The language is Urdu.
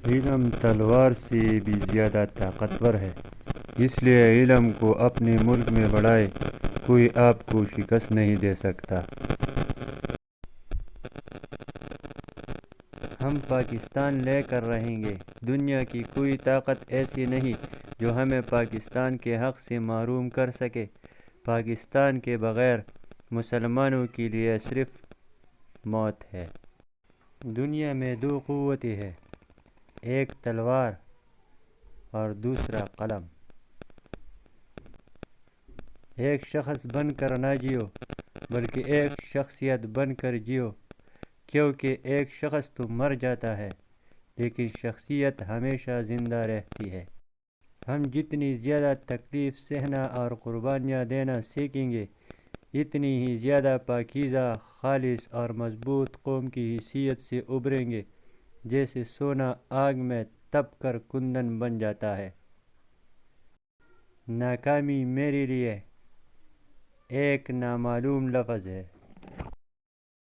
علم تلوار سے بھی زیادہ طاقتور ہے، اس لیے علم کو اپنے ملک میں بڑھائیں، کوئی آپ کو شکست نہیں دے سکتا۔ ہم پاکستان لے کر رہیں گے، دنیا کی کوئی طاقت ایسی نہیں جو ہمیں پاکستان کے حق سے محروم کر سکے۔ پاکستان کے بغیر مسلمانوں کے لیے صرف موت ہے۔ دنیا میں دو قوتیں ہیں، ایک تلوار اور دوسرا قلم۔ ایک شخص بن کر نہ جیو، بلکہ ایک شخصیت بن کر جیو، کیونکہ ایک شخص تو مر جاتا ہے لیکن شخصیت ہمیشہ زندہ رہتی ہے۔ ہم جتنی زیادہ تکلیف سہنا اور قربانیاں دینا سیکھیں گے، اتنی ہی زیادہ پاکیزہ، خالص اور مضبوط قوم کی حیثیت سے ابھریں گے، جیسے سونا آگ میں تپ کر کندن بن جاتا ہے۔ ناکامی میرے لیے ایک نامعلوم لفظ ہے۔